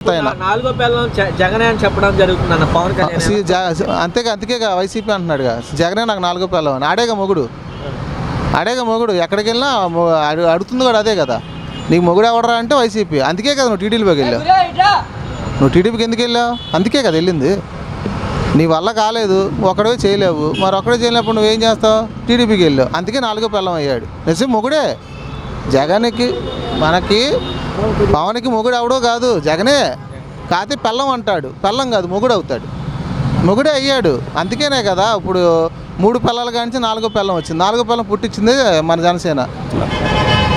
నాలుగో పిల్లలు జగనే అని చెప్పడం జరుగుతుంది అన్న పవన్ కళ్యాణ్. అందుకేగా వైసీపీ అంటున్నాడుగా జగనే నాకు నాలుగో పిల్లలు అని. ఆడేగా మొగుడు ఎక్కడికి వెళ్ళినా అడుగుతుంది కూడా అదే కదా, నీకు మొగుడు ఎవడరా అంటే వైసీపీ. అందుకే కదా నువ్వు టీడీపీకి వెళ్ళావు. నువ్వు టీడీపీకి ఎందుకు వెళ్ళావు? అందుకే కదా వెళ్ళింది. నీ వల్ల కాలేదు, ఒక్కడే చేయలేవు, మరి ఒక్కడే చేయలేనప్పుడు నువ్వేం చేస్తావు? టీడీపీకి వెళ్ళావు. అందుకే నాలుగో పిల్లం అయ్యాడు. నిజం మొగుడే జగన్కి. మనకి పవన్కి మొగుడు ఎవడో కాదు జగనే. కాకపోతే పిల్లం అంటాడు, పిల్లం కాదు మొగుడు అవుతాడు. మొగుడే అయ్యాడు. అందుకేనే కదా ఇప్పుడు 3 పిల్లలు కానీ 4వ పిల్లం వచ్చింది. 4వ పిల్లం పుట్టించింది మన జనసేన.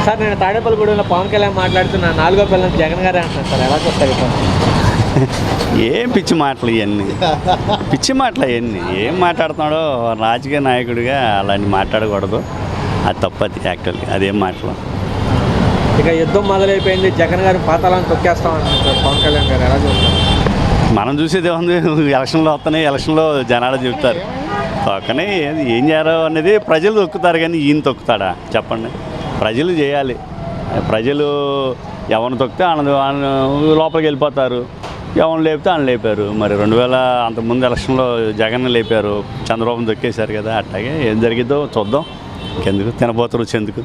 సార్ నేను తాడేపల్లిగూడెంలో పవన్ కళ్యాణ్ మాట్లాడుతున్నా, 4వ పిల్లం జగన్ గారే అంటున్నారు సార్, ఎలా చూస్తారు? ఏం పిచ్చి మాటలు ఇవన్నీ, పిచ్చి మాటలు అవన్నీ. ఏం మాట్లాడుతున్నాడో రాజకీయ నాయకుడిగా అలాంటి మాట్లాడకూడదు. అది తప్పది యాక్చువల్లీ, అదేం మాటలు. ఇక యుద్ధం మొదలైపోయింది, జగన్ గారి పాతాలను తొక్కేస్తామంటున్నారు పవన్ కళ్యాణ్ గారు, ఎలా చూస్తారు? మనం చూసేది ఏముంది, ఎలక్షన్లో వస్తున్నాయి, ఎలక్షన్లో జనాలు చెబుతారు తొక్కనే. ఏం చేయాలో అనేది ప్రజలు తొక్కుతారు, కానీ ఈయన తొక్కుతాడా చెప్పండి? ప్రజలు చేయాలి. ప్రజలు ఎవరిని తొక్కితే లోపలికి వెళ్ళిపోతారు, ఎవరిని లేపితే ఆయన లేపారు. మరి 2000 అంతకుముందు ఎలక్షన్లో జగన్ లేపారు, చంద్రబాబుని తొక్కేశారు కదా. అట్లాగే ఏం జరిగిద్దో చూద్దాం. ఇంకెందుకు తినబోతారు వచ్చేందుకు.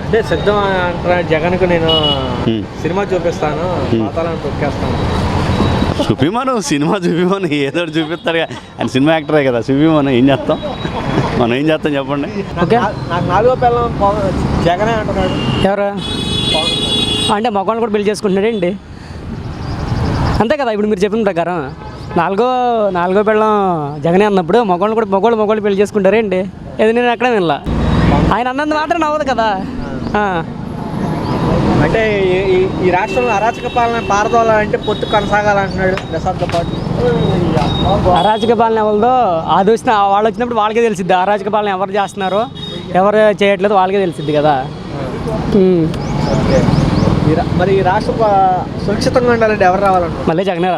అంటే సిద్ధం అంటారా జగన్కు, నేను సినిమా చూపిస్తాను, పాతాలను తొక్కేస్తాను. చూపిమను, సినిమా చూపిమను, ఏదో చూపిస్తారు. ఆయన సినిమా యాక్టరే కదా, చూపిమను. ఏం చేస్తాం మనం, ఏం చేస్తాం చెప్పండి. నాకు 4వ పిల్లం జగనే అంటున్నాడు. ఎవరు అంటే మగవాళ్ళు కూడా పెళ్లి చేసుకుంటున్నాడండి, అంతే కదా. ఇప్పుడు మీరు చెప్పిన ప్రకారం నాలుగో పిల్లం జగనే అన్నప్పుడు మగవాళ్ళు పెళ్లి చేసుకుంటారేంటి? ఏది నేను ఎక్కడ వినలా. ఆయన అన్నంత మాత్రం నవ్వదు కదా. అంటే ఈ రాష్ట్రంలో అరాచక పాలన పారదోలాలంటే పొత్తు కొనసాగాలంటున్నాడు దశాబ్ద పాటు. అరాచక పాలన ఎవరిదో అది వాళ్ళు వచ్చినప్పుడు వాళ్ళకే తెలిసిద్ది. అరాచక పాలన ఎవరు చేస్తున్నారో ఎవరు చేయట్లేదు వాళ్ళకే తెలిసిద్ది కదా. మరి ఈ రాష్ట్రం సురక్షితంగా ఉండాలంటే ఎవరు రావాలంటారు? మళ్ళీ జగనే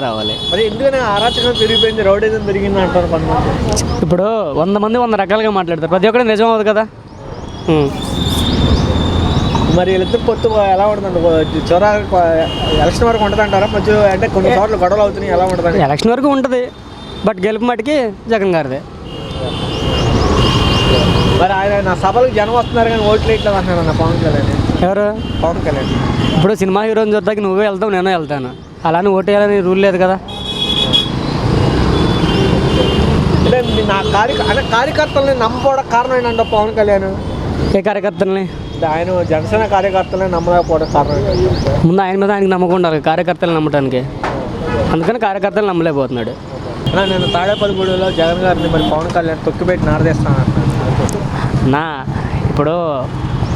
రావాలి. మరి ఎందుకని అరాచకం పెరిగిపోయింది, రౌడీజం పెరిగింది అంటారు కొంతమంది. ఇప్పుడు 100 మంది 100 రకాలుగా మాట్లాడతారు, ప్రతి ఒక్కటి నిజం అవ్వదు కదా. మరి వీళ్ళిద్దరు పొత్తు ఎలా ఉంటుందండి? చోరా ఎలక్షన్ వరకు ఉంటుంది అంటారా? మధ్య అంటే కొన్ని చోట్ల గొడవలు అవుతున్నాయి, ఎలా ఉంటుంది? ఎలక్షన్ వరకు ఉంటుంది, బట్ గెలుపు మటుకి జగన్ గారిదే. మరి ఆయన నా సభలకు జనం వస్తున్నారు కానీ ఓట్లు వేయట్లేదు అంటున్నారు అన్న పవన్ కళ్యాణ్. ఎవరు? పవన్ కళ్యాణ్. ఇప్పుడు సినిమా హీరోని చూద్దాకి నువ్వే వెళ్తావు, నేను వెళ్తాను, అలానే ఓటు వేయాలని రూల్ లేదు కదా. అంటే నా కార్యకర్తలని నమ్మకపోవడం కారణం ఏంటంటే పవన్ కళ్యాణ్. ఏ కార్యకర్తలని? ఆయన జనసేన కార్యకర్తలని నమ్మలేకపోవడం కారణం. ముందు ఆయన మీద ఆయనకి నమ్మకం ఉండాలి కార్యకర్తలు నమ్మటానికి, అందుకని కార్యకర్తలు నమ్మలేకపోతున్నాడు. నేను తాడేపల్లిగూడెంలో జగన్ గారిని మరి పవన్ కళ్యాణ్ తొక్కిపెట్టి నారదేస్తాను ఇప్పుడు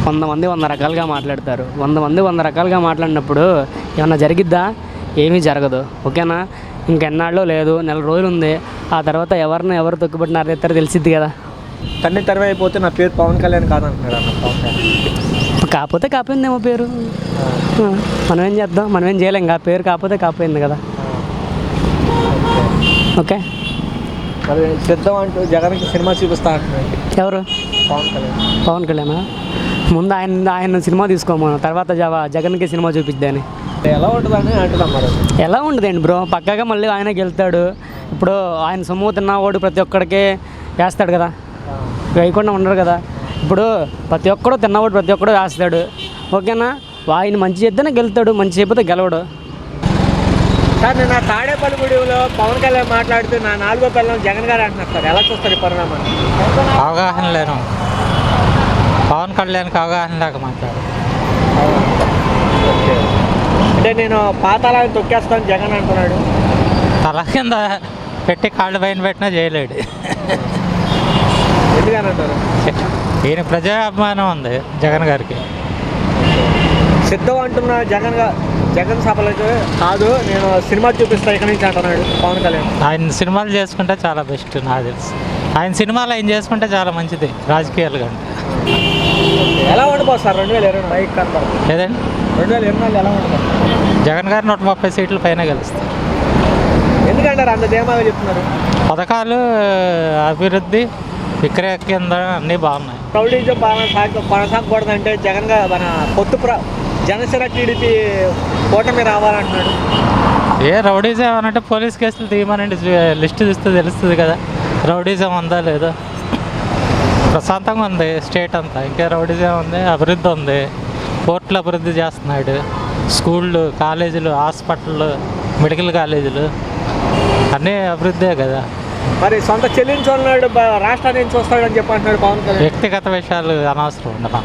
100 మంది 100 రకాలుగా మాట్లాడతారు. 100 మంది 100 రకాలుగా మాట్లాడినప్పుడు ఏమన్నా జరిగిద్దా? ఏమీ జరగదు. ఓకేనా? ఇంకెన్నాళ్ళు లేదు, నెల రోజులు ఉంది. ఆ తర్వాత ఎవరు తొక్కిపెట్టి నారదేస్తారో తెలిసిద్ది కదా. తన్ని తరవి అయిపోతే నా పేరు పవన్ కళ్యాణ్ కాదంటున్నాడు అన్న పవన్ కళ్యాణ్. కాకపోయిందేమో పేరు, మనం ఏం చేద్దాం, మనం ఏం చేయలేం. ఇంకా పేరు కాకపోయింది కదా. ఓకే, మరి సిద్ధం అంటూ జగన్కి సినిమా చూపిస్తా అంటున్నాడు. ఎవరు? పవన్ కళ్యాణ్. ముందు ఆయన సినిమా తీసుకోమను, తర్వాత జగన్కి సినిమా చూపిద్దని. ఎలా ఉంటుందని అంటున్నాం. మరి ఎలా ఉంటుందండి బ్రో, పక్కాగా మళ్ళీ ఆయన గెలుతాడు. ఇప్పుడు ఆయన సొమ్ము తిన్నవాడు ప్రతి ఒక్కడికి వేస్తాడు కదా, వేయకుండా ఉండరు కదా. ఇప్పుడు ప్రతి ఒక్కడు తిన్నవాడు ప్రతి ఒక్కడు వేస్తాడు. ఓకేనా? ఆయన మంచి చేస్తేనే గెలుతాడు, మంచి చేయకపోతే గెలవడు. సార్ నేను తాడేపల్లిగూడెంలో పవన్ కళ్యాణ్ మాట్లాడుతూ నా 4వ పిల్లం జగన్ గారు అంటున్నారు సార్, ఎలా చూస్తారు ఈ పరిణామాన్ని? అవగాహన లేను, పవన్ కళ్యాణ్కి అవగాహన లేక మాట్లాడు. అంటే నేను పాతాళాన్ని తొక్కేస్తాను జగన్ అంటున్నాడు. తల కింద పెట్టి కాళ్ళు పైన పెట్టినా చేయలేడు. ఎందుకని అంటారు? ఈయన ప్రజాభిమానం ఉంది జగన్ గారికి. సిద్ధం అంటున్నా జగన్ సభలకు కాదు, నేను సినిమా చూపిస్తాను ఇక్కడ నుంచి అంటున్నాడు పవన్ కళ్యాణ్. ఆయన సినిమాలు చేసుకుంటే చాలా బెస్ట్ నాకు తెలుసు. ఆయన సినిమాలు ఆయన చేసుకుంటే చాలా మంచిది రాజకీయాలు కంటే. ఎలా ఉండిపోతుంది సార్ 2020 కన్నా? లేదండి, 2024 ఎలా ఉండిపోతుంది? జగన్ గారు 130 సీట్ల పైన గెలుస్తారు. ఎందుకంటారు అంత ధీమాగా చెప్తున్నారు? పథకాలు, అభివృద్ధి, విక్రయ కేంద్రం అన్నీ బాగున్నాయి. రౌడీజం కొనసాగకూడదంటే జగన్ గారు మన జనసేన టీడీపీ కూటమి రావాలంటున్నాడు. రౌడీజం ఏమనంటే పోలీస్ కేసులు తీయమనండి, లిస్ట్ చూస్తే తెలుస్తుంది కదా రౌడీజం ఉందా లేదో. ప్రశాంతంగా ఉంది స్టేట్ అంతా, ఇంకా రౌడీజం ఉంది, అభివృద్ధి ఉంది, పోర్టులు అభివృద్ధి చేస్తున్నాడు, స్కూళ్ళు, కాలేజీలు, హాస్పిటళ్ళు, మెడికల్ కాలేజీలు అన్నీ అభివృద్ధే కదా. మరి సొంత చెల్లిని చూడన్నాడు, రాష్ట్రాన్ని చూస్తాడని చెప్పి అంటున్నాడు పవన్ కళ్యాణ్. వ్యక్తిగత విషయాలు అనవసరం ఉండదు,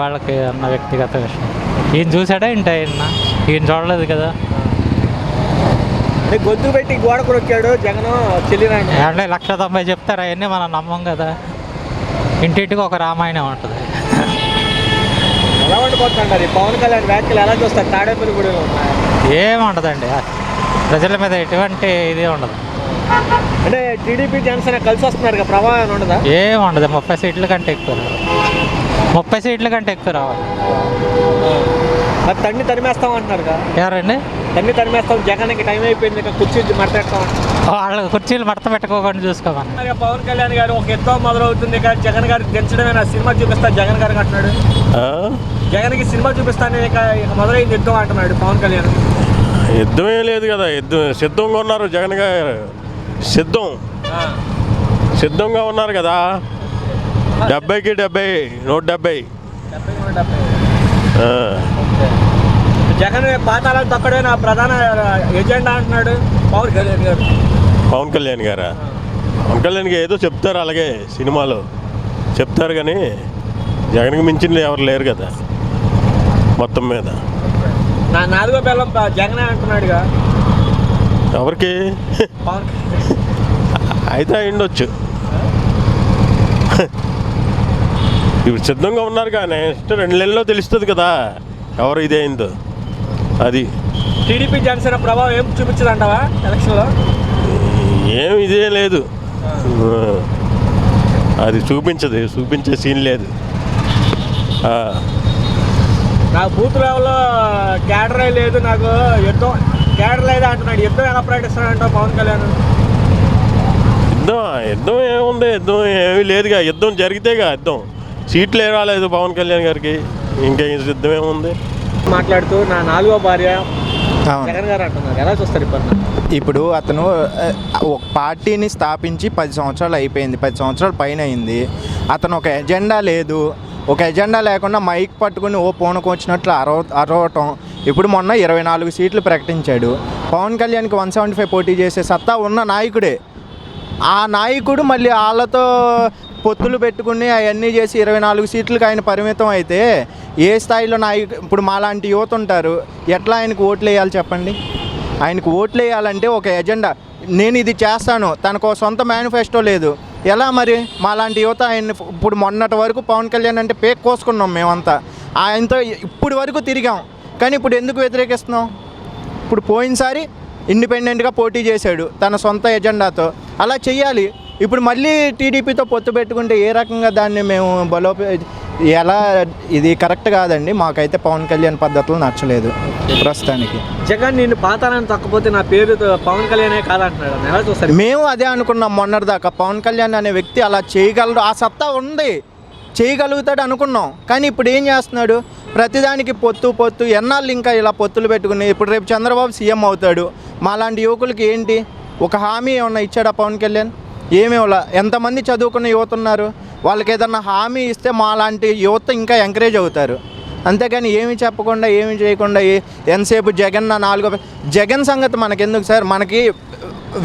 వాళ్ళకి అన్న వ్యక్తిగత విషయం. ఈయన చూసాడా ఏంటి, ఈయన చూడలేదు కదా. గొంతు పెట్టి గోడ కొరొచ్చాడు జగన్ చెల్లిని. అంటే 1,90,000 చెప్తారు, అవన్నీ మనం నమ్మం కదా. ఇంటింటికి ఒక రామాయణం ఉంటుంది. ఎలా వండుకోవచ్చండి పవన్ కళ్యాణ్ వ్యాఖ్యలు ఎలా చూస్తారు? తాడేపల్లి కూడా ఉన్నాయి, ఏముండదండి, ప్రజల మీద ఎటువంటి ఇది ఉండదు. అంటే టీడీపీ జనసేన కలిసి వస్తున్నారు కదా, ప్రభావం ఉండదా? ఏముండదు, 30 సీట్ల కంటే ఎక్కువ, 30 సీట్ల కంటే ఎక్కువ రావాలి. మరి తన్ని తరిమేస్తాం అంటున్నారు కదా. ఎవరండి? తన్ని తరిమేస్తాం, జగన్కి టైం అయిపోయింది, కుర్చీ మడతెడతాం. వాళ్ళ కుర్చీలు మడత పెట్టుకోకుండా చూసుకోమని. పవన్ కళ్యాణ్ గారు ఒక యుద్ధం మొదలవుతుంది కానీ జగన్ గారికి దించడమే, నా సినిమా చూపిస్తాను జగన్ గారికి అంటున్నాడు. జగన్కి సినిమా చూపిస్తాను ఇక మొదలైంది యుద్ధం అంటున్నాడు పవన్ కళ్యాణ్. యుద్ధమే లేదు కదా, యుద్ధం సిద్ధంగా ఉన్నారు జగన్ గారు, సిద్ధంగా ఉన్నారు కదా. 70కి 70, 170. జగన్ పాతాళాలు తక్కడే నా ప్రధాన ఎజెండా అంటున్నాడు పవన్ కళ్యాణ్ గారు. పవన్ కళ్యాణ్ గారా? పవన్ కళ్యాణ్కి ఏదో చెప్తారు, అలాగే సినిమాలో చెప్తారు, కానీ జగన్కి మించిన ఎవరు లేరు కదా మొత్తం మీద. నా 4వ బెల్లం జగనే అంటున్నాడుగా. ఎవరికి పవన్ అయితే అయిండొచ్చు. ఇప్పుడు సిద్ధంగా ఉన్నారు కానీ 2 నెలల్లో తెలుస్తుంది కదా ఎవరు ఇదేందో. అది టీడీపీ జనసేన ప్రభావం ఏం చూపించదు అంటావా ఎలక్షన్లో? ఏం ఇదే లేదు, అది చూపించే సీన్ లేదు. నాకు బూత్ లెవెల్లో క్యాడరే లేదు, నాకు యుద్ధం క్యాడర్ లేదా అంటున్నాడు. యుద్ధం ఎలా ప్రకటిస్తున్నాడంటావు పవన్ కళ్యాణ్? యుద్ధం ఏముంది, యుద్ధం ఏమీ లేదుగా. యుద్ధం జరిగితేగా యుద్ధం, సీట్లు ఏ రాలేదు పవన్ కళ్యాణ్ గారికి, ఇంకా యుద్ధం ఏముంది. మాట్లాడుతూ నా 4వ భార్య జగన్ గారు అంటున్నారు, ఎలా చూస్తారు ఇప్పుడు? ఇప్పుడు అతను ఒక పార్టీని స్థాపించి 10 సంవత్సరాలు అయిపోయింది, 10 సంవత్సరాల పైన అయింది. అతను ఒక ఎజెండా లేదు, ఒక ఎజెండా లేకుండా మైక్ పట్టుకుని పూనకు వచ్చినట్లు అరవటం. ఇప్పుడు మొన్న 24 సీట్లు ప్రకటించాడు. పవన్ కళ్యాణ్కి 175 పోటీ చేసే సత్తా ఉన్న నాయకుడే. ఆ నాయకుడు మళ్ళీ వాళ్ళతో పొత్తులు పెట్టుకుని అవన్నీ చేసి 24 సీట్లకు ఆయన పరిమితం అయితే ఏ స్థాయిలో ఇప్పుడు మాలాంటి యువత ఉంటారు, ఎట్లా ఆయనకు ఓట్లు వేయాలి చెప్పండి? ఆయనకు ఓట్లు వేయాలంటే ఒక ఎజెండా, నేను ఇది చేస్తాను, తనకు సొంత మేనిఫెస్టో లేదు. ఎలా మరి మాలాంటి యువత ఆయన ఇప్పుడు మొన్నటి వరకు పవన్ కళ్యాణ్ అంటే పేక్ కోసుకున్నాం మేమంతా, ఆయనతో ఇప్పుడు వరకు తిరిగాం, కానీ ఇప్పుడు ఎందుకు వ్యతిరేకిస్తున్నాం? ఇప్పుడు పోయినసారి ఇండిపెండెంట్గా పోటీ చేశాడు తన సొంత ఎజెండాతో, అలా చెయ్యాలి. ఇప్పుడు మళ్ళీ టీడీపీతో పొత్తు పెట్టుకుంటే ఏ రకంగా దాన్ని మేము ఎలా, ఇది కరెక్ట్ కాదండి. మాకైతే పవన్ కళ్యాణ్ పద్ధతులు నచ్చలేదు ప్రస్తుతానికి. జగన్ నిన్ను పాతాలని తక్కపోతే నా పేరు పవన్ కళ్యాణే కాదంటున్నాడు, ఎలా చూస్తారు? మేము అదే అనుకున్నాం మొన్నటిదాకా, పవన్ కళ్యాణ్ అనే వ్యక్తి అలా చేయగలడు, ఆ సత్తా ఉంది, చేయగలుగుతాడు అనుకున్నాం. కానీ ఇప్పుడు ఏం చేస్తున్నాడు? ప్రతిదానికి పొత్తు ఎన్నాళ్ళు ఇంకా ఇలా పొత్తులు పెట్టుకుని. ఇప్పుడు రేపు చంద్రబాబు సీఎం అవుతాడు, మాలాంటి యువకులకి ఏంటి ఒక హామీ ఏమన్నా ఇచ్చాడా పవన్ కళ్యాణ్? ఏమేలా? ఎంతమంది చదువుకున్న యువత ఉన్నారు, వాళ్ళకి ఏదన్నా హామీ ఇస్తే మాలాంటి యువత ఇంకా ఎంకరేజ్ అవుతారు. అంతేగాని ఏమి చెప్పకుండా ఏమి చేయకుండా ఎంతసేపు జగన్ సంగతి మనకెందుకు సార్? మనకి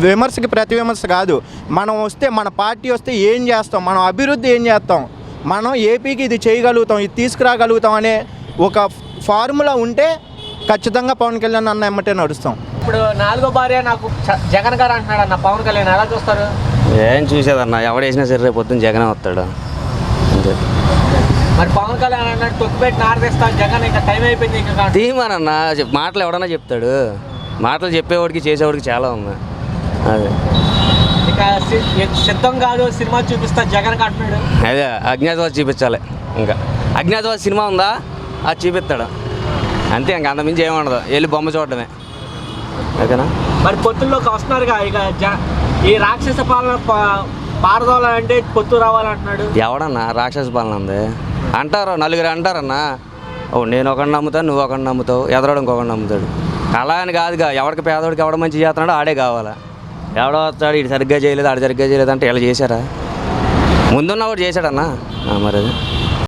విమర్శకి ప్రతి విమర్శ కాదు, మనం వస్తే మన పార్టీ వస్తే ఏం చేస్తాం, మనం అభివృద్ధి ఏం చేస్తాం, మనం ఏపీకి ఇది చేయగలుగుతాం, ఇది తీసుకురాగలుగుతాం అనే ఒక ఫార్ములా ఉంటే ఖచ్చితంగా పవన్ కళ్యాణ్ అన్న ఎమ్మటే నడుస్తాం. ఇప్పుడు 4వ భార్య నాకు జగన్ గారు అంటున్నాడు అన్న పవన్ కళ్యాణ్, ఎలా చూస్తారు? ఏం చూసేదన్న, ఎవడేసినా సరే రేపు పొద్దున్న జగనే వస్తాడు అంతే. మరి పవన్ కళ్యాణ్ అన్నట్టు తొక్కిపెట్టి నారదిస్తాను జగన్, ఇంకా టైం అయిపోయింది, ఇంకా తీయమనన్న మాటలు ఎవడన్నా చెప్తాడు, మాటలు చెప్పేవాడికి చేసేవాడికి చాలా ఉంది. అదే ఇక సిద్ధం కాదు సినిమా చూపిస్తా జగన్ అంటున్నాడు. అదే అజ్ఞాతవాసి చూపించాలి, ఇంకా అజ్ఞాతవాసి సినిమా ఉందా అది చూపిస్తాడు అంతే, ఇంకా అంతమించి ఏముండదు, వెళ్ళి బొమ్మ చూడటమే. ఓకేనా? మరి పొత్తుల్లోకి వస్తున్నారుగా, ఇక ఈ రాక్షస పాలన పారదోలాలంటే పొత్తు రావాలంటున్నాడు. ఎవడన్నా రాక్షస పాలన ఉంది అంటారు, నలుగురు అంటారన్నా, నేను ఒకడిని నమ్ముతాను, నువ్వు ఒకడిని నమ్ముతావు, ఎదరోడు ఇంకొకడిని నమ్ముతాడు. అలా అని కాదుగా, ఎవరికి పేదోడికి ఎవడ మంచి చేస్తున్నాడో ఆడే కావాలా. ఎవడో వస్తాడు ఇటు సరిగ్గా చేయలేదు, ఆడు సరిగ్గా చేయలేదు అంటే ఇలా చేశారా? ముందున్నవాడు చేశాడన్నా మరి అది